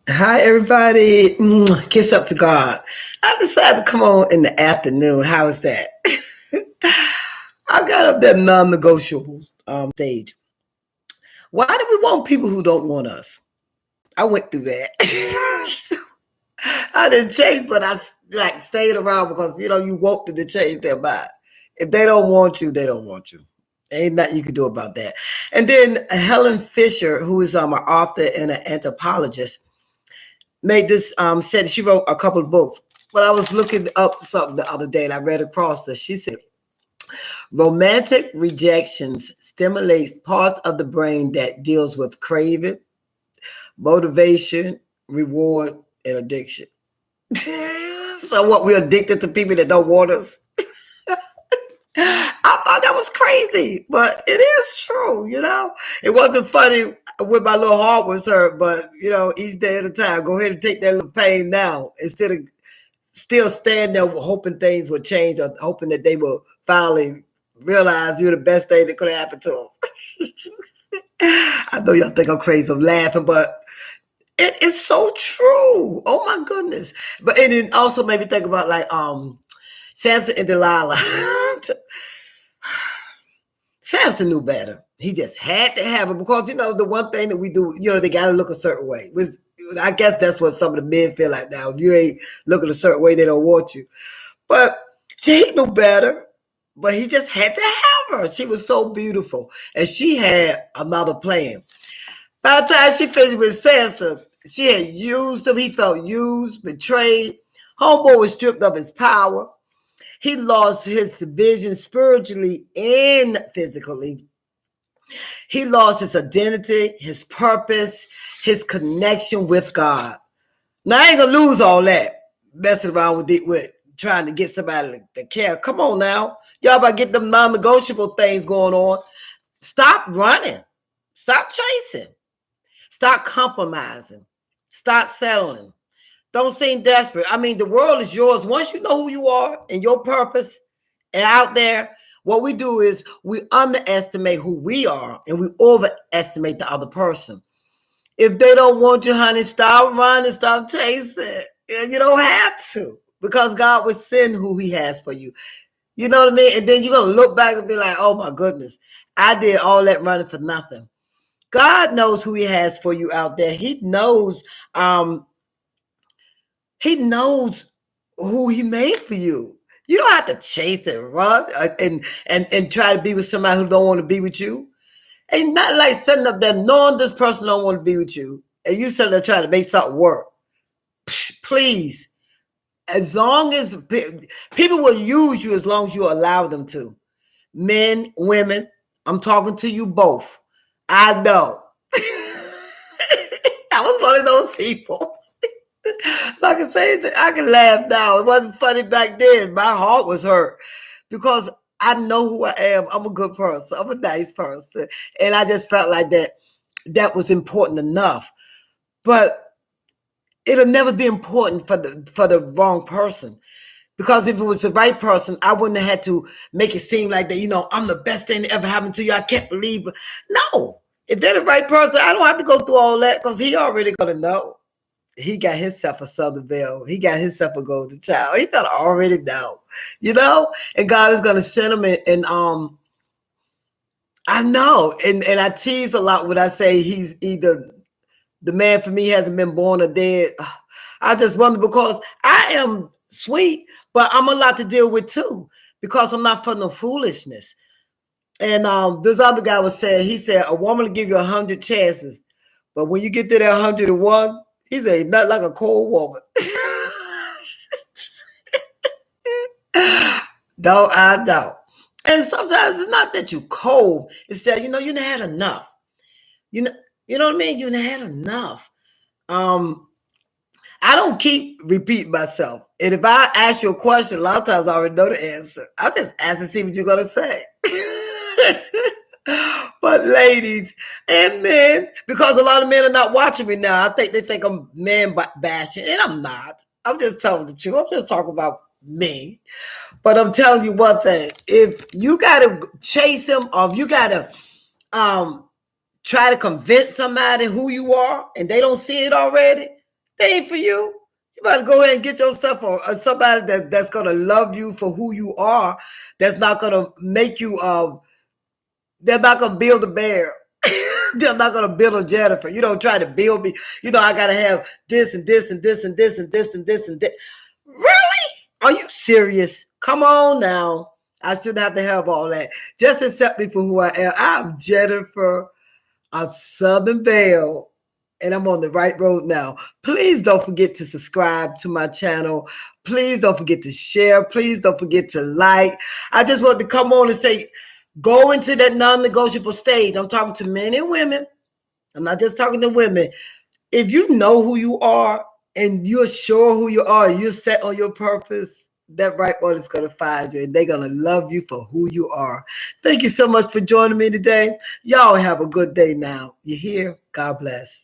Hi, everybody. Kiss up to God. I decided to come on in the afternoon. How is that? I got up that non-negotiable stage. Why do we want people who don't want us? I went through that. I didn't change, but I like stayed around because you want them to change their mind. If they don't want you, they don't want you. Ain't nothing you can do about that. And then Helen Fisher, who is an author and an anthropologist, made this said she wrote a couple of books. But I was looking up something the other day and I read across this. She said romantic rejections stimulates parts of the brain that deals with craving, motivation, reward, and addiction. So what, we're addicted to people that don't want us? I thought that was crazy, but it is true. It wasn't funny when my little heart was hurt, but each day at a time, go ahead and take that little pain now instead of still stand there hoping things would change or hoping that they will finally realize you're the best thing that could have happened to them. I know y'all think I'm crazy, I'm laughing, but it is so true. Oh my goodness. But and it also made me think about like Samson and Delilah. Samson knew better. He just had to have it because the one thing that we do, they got to look a certain way. I guess that's what some of the men feel like now. If you ain't looking a certain way, they don't want you. But he knew better. But he just had to have her. She was so beautiful, and she had another plan. By the time she finished with Samson, she had used him. He felt used, betrayed. Homeboy was stripped of his power. He lost his vision spiritually and physically. He lost his identity, his purpose, his connection with God. Now, I ain't going to lose all that messing around with trying to get somebody to care. Come on now. Y'all about to get them non-negotiable things going on. Stop running. Stop chasing. Stop compromising. Stop settling. Don't seem desperate. I mean, the world is yours. Once you know who you are and your purpose and out there, what we do is we underestimate who we are and we overestimate the other person. If they don't want you, honey, stop running, stop chasing. And you don't have to because God will send who he has for you. You know what I mean? And then you're going to look back and be like, oh my goodness, I did all that running for nothing. God knows who he has for you out there. Um, he knows who he made for you. You don't have to chase and run and try to be with somebody who don't want to be with you. Ain't not like sitting up there knowing this person don't want to be with you, and you sitting there trying to make something work. Please, as long as people will use you, as long as you allow them to. Men, women, I'm talking to you both. I know. I was one of those people. Like I say, I can laugh now. It wasn't funny back then. My heart was hurt because I know who I am. I'm a good person. I'm a nice person. And I just felt like that was important enough. But it'll never be important for the wrong person. Because if it was the right person, I wouldn't have had to make it seem like that, I'm the best thing that ever happened to you. I can't believe it. No. If they're the right person, I don't have to go through all that because he already gonna know. He got himself a Southern Belle. He got himself a golden child. He gonna already know. And God is gonna send him and I know. And I tease a lot when I say he's either the man for me hasn't been born or dead. I just wonder because I am sweet, but I'm a lot to deal with too because I'm not for no foolishness. And this other guy was saying, he said, a woman will give you 100 chances, but when you get to that 101, he said, not like a cold woman. No, I don't. And sometimes it's not that you cold. It's that, you had enough. You know, you know what I mean? You had enough. Um, I don't keep repeating myself. And if I ask you a question, a lot of times I already know the answer. I'm just asking to see what you're going to say. But ladies and men, because a lot of men are not watching me now, I think they think I'm man bashing, and I'm not. I'm just telling the truth. I'm just talking about me. But I'm telling you one thing. If you got to chase him or if you got to try to convince somebody who you are and they don't see it already, They ain't for you. You better go ahead and get yourself somebody that's gonna love you for who you are. That's not gonna make you. They're not gonna build a bear. They're not gonna build a Jennifer. You don't try to build me. I gotta have this and this and this and this and this and this and this. Really? Are you serious? Come on now. I shouldn't have to have all that. Just accept me for who I am. I'm Jennifer. I'm Southern Belle, and I'm on the right road now. Please don't forget to subscribe to my channel. Please don't forget to share. Please don't forget to like. I just want to come on and say, go into that non-negotiable stage. I'm talking to men and women. I'm not just talking to women. If you know who you are and you're sure who you are, you're set on your purpose, that right one is going to find you and they're going to love you for who you are. Thank you so much for joining me today. Y'all have a good day now. You hear? God bless.